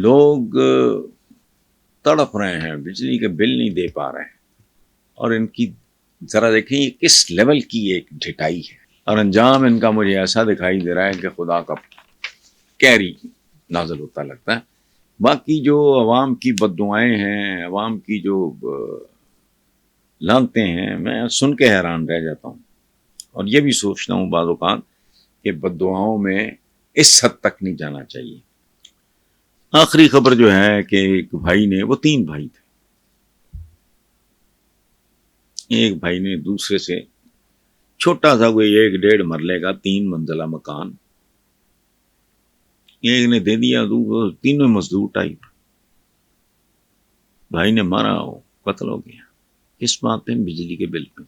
لوگ تڑپ رہے ہیں، بجلی کے بل نہیں دے پا رہے ہیں، اور ان کی ذرا دیکھیں یہ کس لیول کی ایک ڈھٹائی ہے، اور انجام ان کا مجھے ایسا دکھائی دے رہا ہے کہ خدا کا کیری نازل ہوتا لگتا ہے۔ باقی جو عوام کی بد دعائیں ہیں، عوام کی جو لانتے ہیں، میں سن کے حیران رہ جاتا ہوں، اور یہ بھی سوچتا ہوں بعض اوقات کہ بد دعاؤں میں اس حد تک نہیں جانا چاہیے۔ آخری خبر جو ہے کہ ایک بھائی نے، وہ 3 بھائی تھے، ایک بھائی نے دوسرے سے چھوٹا سا کوئی 1-1.5 مرلے کا 3 منزلہ مکان ایک نے دے دیا، تینوں مزدور ٹائپ، بھائی نے مارا، قتل ہو گیا۔ کس بات پہ؟ بجلی کے بل پہ۔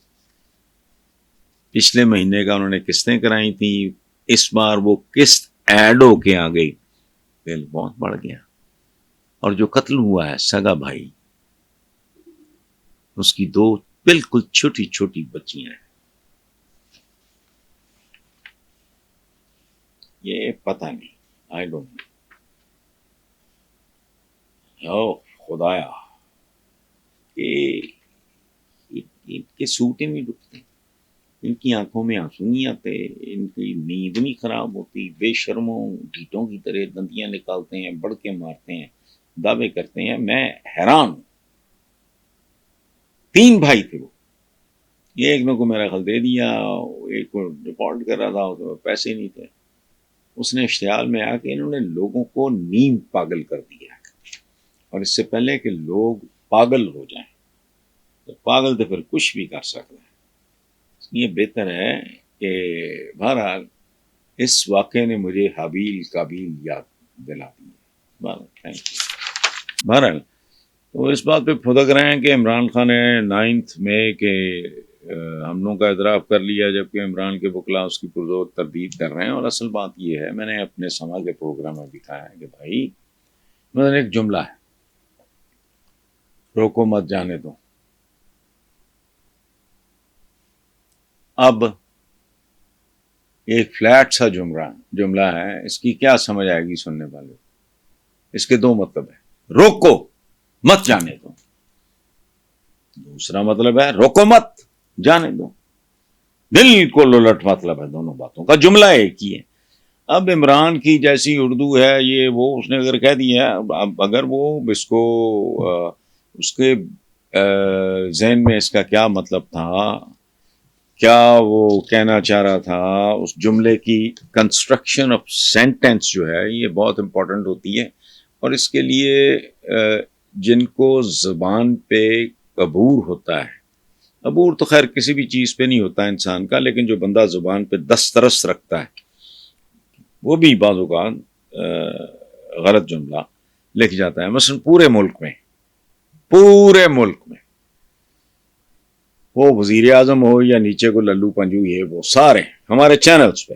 پچھلے مہینے کا انہوں نے قسطیں کرائی تھی، اس بار وہ قسط ایڈ ہو کے آ گئی، بل بہت بڑھ گیا۔ اور جو قتل ہوا ہے سگا بھائی، اس کی 2 بالکل چھوٹی چھوٹی بچیاں ہیں۔ یہ پتہ نہیں، آئی ڈونٹ نو، خدایا ان کے سوٹ ہی نہیں رکتے، ان کی آنکھوں میں آنسو نہیں آتے، ان کی نیند نہیں خراب ہوتی، بے شرموں ڈھیٹوں کی طرح دندیاں نکالتے ہیں، بڑھ کے مارتے ہیں، دعوے کرتے ہیں۔ میں حیران ہوں۔ 3 بھائی تھے وہ، ایک نے کو میرا خیال دے دیا، ایک کو ڈیفالٹ کر رہا تھا، اس میں پیسے نہیں تھے، اس نے اشتعال میں آ کے انہوں نے لوگوں کو نیم پاگل کر دیا، اور اس سے پہلے کہ لوگ پاگل ہو جائیں، تو پاگل تو پھر کچھ بھی کر سکتا ہے۔ یہ بہتر ہے کہ بہرحال اس واقعے نے مجھے حابیل قابیل یاد دلا دی۔ بہرحال تو اس بات پہ پھدک رہے ہیں کہ عمران خان نے 9 مئی کے حملوں کا اعتراف کر لیا، جبکہ عمران کے وکلاء اس کی پرزور تردید کر رہے ہیں۔ اور اصل بات یہ ہے، میں نے اپنے سما کے پروگرام میں دکھایا ہے کہ بھائی مثلا ایک جملہ ہے، روکو مت جانے دو، اب ایک فلیٹ سا جملہ ہے، اس کی کیا سمجھ آئے گی سننے والے؟ اس کے 2 مطلب ہے، روکو مت جانے دو، دوسرا مطلب ہے روکو مت جانے دو، بالکل الٹ مطلب ہے دونوں باتوں کا، جملہ ایک ہی ہے۔ اب عمران کی جیسی اردو ہے یہ، وہ اس نے اگر کہہ دیا، اب اگر وہ اس کو اس کے ذہن میں اس کا کیا مطلب تھا، کیا وہ کہنا چاہ رہا تھا، اس جملے کی کنسٹرکشن آف سینٹینس جو ہے یہ بہت امپورٹنٹ ہوتی ہے، اور اس کے لیے جن کو زبان پہ عبور ہوتا ہے، عبور تو خیر کسی بھی چیز پہ نہیں ہوتا انسان کا، لیکن جو بندہ زبان پہ دسترس رکھتا ہے وہ بھی بعض اوقات غلط جملہ لکھ جاتا ہے۔ مثلا پورے ملک میں وہ وزیر اعظم ہو یا نیچے کو للو پنجو، یہ وہ سارے ہمارے چینلز پہ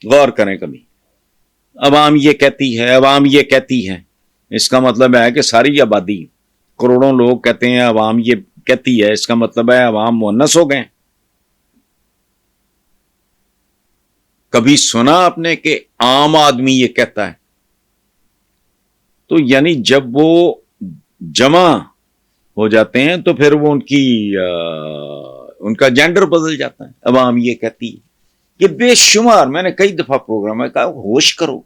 غور کریں کبھی، عوام یہ کہتی ہے، عوام یہ کہتی ہے، اس کا مطلب ہے کہ ساری آبادی، کروڑوں لوگ کہتے ہیں عوام یہ کہتی ہے، اس کا مطلب ہے عوام مؤنث ہو گئے۔ کبھی سنا آپ نے کہ عام آدمی یہ کہتا ہے؟ تو یعنی جب وہ جمع ہو جاتے ہیں تو پھر وہ ان کا جینڈر بدل جاتا ہے، عوام یہ کہتی ہے۔ یہ بے شمار، میں نے کئی دفعہ پروگرام میں کہا ہوش کرو،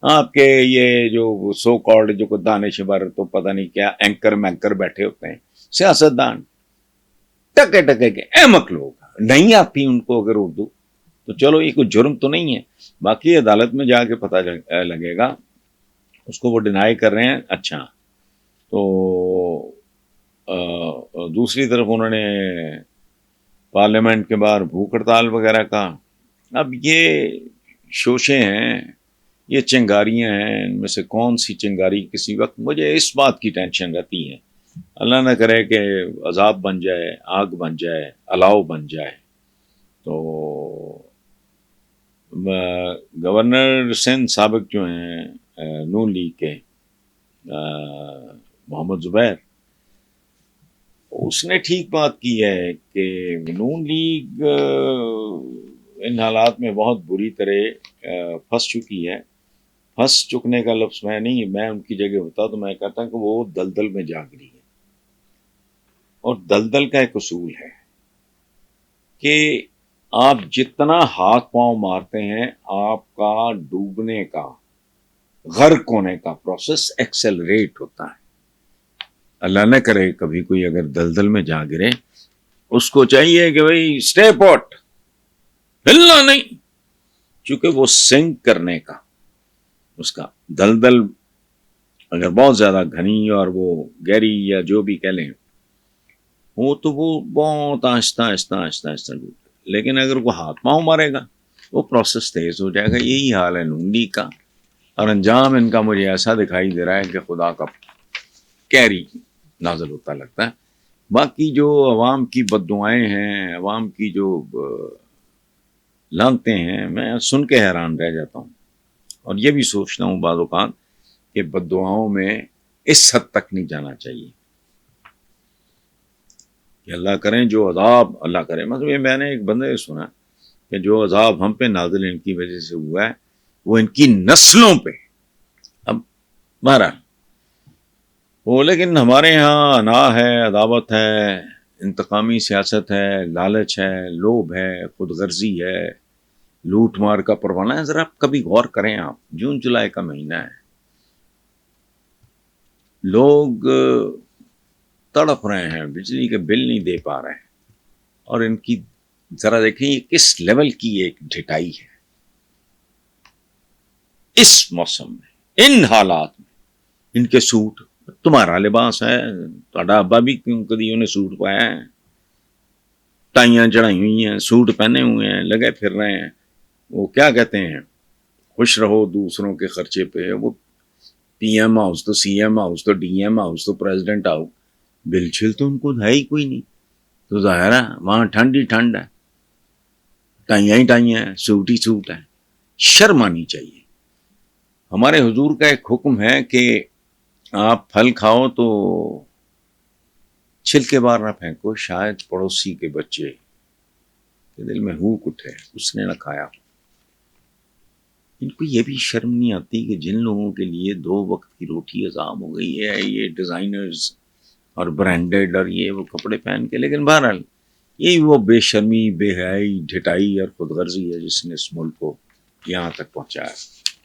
آپ کے یہ جو سو کالڈ جو دانش بر تو پتہ نہیں کیا اینکر بیٹھے ہوتے ہیں، سیاستدان ٹکے کے احمق لوگ، نہیں آتی ان کو اگر اردو تو چلو یہ کوئی جرم تو نہیں ہے، باقی عدالت میں جا کے پتہ لگے گا، اس کو وہ ڈینائی کر رہے ہیں۔ اچھا، تو دوسری طرف انہوں نے پارلیمنٹ کے باہر بھوک ہڑتال وغیرہ کا، اب یہ شوشے ہیں، یہ چنگاریاں ہیں، ان میں سے کون سی چنگاری کسی وقت، مجھے اس بات کی ٹینشن رہتی ہے، اللہ نہ کرے کہ عذاب بن جائے، آگ بن جائے، الاؤ بن جائے۔ تو گورنر سندھ سابق جو ہیں نون لیگ کے محمد زبیر، اس نے ٹھیک بات کی ہے کہ نون لیگ ان حالات میں بہت بری طرح پھنس چکی ہے، پھنس چکنے کا لفظ میں ان کی جگہ ہوتا تو میں کہتا کہ وہ دلدل میں جاگ رہی ہے. اور دلدل کا ایک اصول ہے کہ آپ جتنا ہاتھ پاؤں مارتے ہیں آپ کا ڈوبنے کا، غرق ہونے کا پروسیس ایکسلریٹ ہوتا ہے. اللہ نہ کرے کبھی کوئی اگر دلدل میں جا گرے، اس کو چاہیے کہ بھئی اسٹے پٹ، ہلنا نہیں، چونکہ وہ سنک کرنے کا، اس کا دلدل اگر بہت زیادہ گھنی اور وہ گہری یا جو بھی کہہ لیں وہ، تو وہ بہت آہستہ آہستہ آہستہ آہستہ ڈوبے. لیکن اگر وہ ہاتھ پاؤں مارے گا وہ پروسیس تیز ہو جائے گا. یہی حال ہے نونڈی کا، اور انجام ان کا مجھے ایسا دکھائی دے رہا ہے کہ خدا کا کیری نازل ہوتا لگتا ہے. باقی جو عوام کی بد دعائیں ہیں، عوام کی جو لانتے ہیں، میں سن کے حیران رہ جاتا ہوں. اور یہ بھی سوچتا ہوں بعض اوقات کہ بد دعاؤں میں اس حد تک نہیں جانا چاہیے کہ اللہ کریں جو عذاب، اللہ کرے. مطلب یہ میں نے ایک بندے سے سنا کہ جو عذاب ہم پہ نازل ان کی وجہ سے ہوا ہے وہ ان کی نسلوں پہ. اب بہرحال وہ، لیکن ہمارے ہاں انا ہے، عداوت ہے، انتقامی سیاست ہے، لالچ ہے، لوبھ ہے، خود غرضی ہے، لوٹ مار کا پروانہ ہے. ذرا کبھی غور کریں آپ، جون جولائی کا مہینہ ہے، لوگ تڑپ رہے ہیں، بجلی کے بل نہیں دے پا رہے ہیں، اور ان کی ذرا دیکھیں یہ کس لیول کی ایک ڈھٹائی ہے. اس موسم میں، ان حالات میں، ان کے سوٹ، تمہارا لباس ہے، تھوڑا ابا بھی کیوں کدی انہیں سوٹ پایا ہے، ٹائیاں چڑھائی ہوئی ہیں، سوٹ پہنے ہوئے ہیں، لگے پھر رہے ہیں. وہ کیا کہتے ہیں، خوش رہو دوسروں کے خرچے پہ. وہ پی ایم ہاؤس تو سی ایم ہاؤس تو ڈی ایم ہاؤس تو پریزیڈنٹ ہاؤس، بل چھل تو ان کو ہے ہی کوئی نہیں. تو ظاہر ہے وہاں ٹھنڈ ہی ٹھنڈ ہے، ٹائیاں ہی ٹائیاں ہیں، سوٹ ہی سوٹ ہے. شرم آنی چاہیے. ہمارے حضور کا ایک حکم ہے کہ آپ پھل کھاؤ تو چھلکے بار نہ پھینکو، شاید پڑوسی کے بچے کے دل میں ہوک اٹھے اس نے نہ کھایا. ان کو یہ بھی شرم نہیں آتی کہ جن لوگوں کے لیے 2 وقت کی روٹی عذاب ہو گئی ہے، یہ ڈیزائنرز اور برانڈڈ اور یہ وہ کپڑے پہن کے. لیکن بہرحال یہی وہ بے شرمی، بے حیائی، ڈھٹائی اور خود غرضی ہے جس نے اس ملک کو یہاں تک پہنچایا.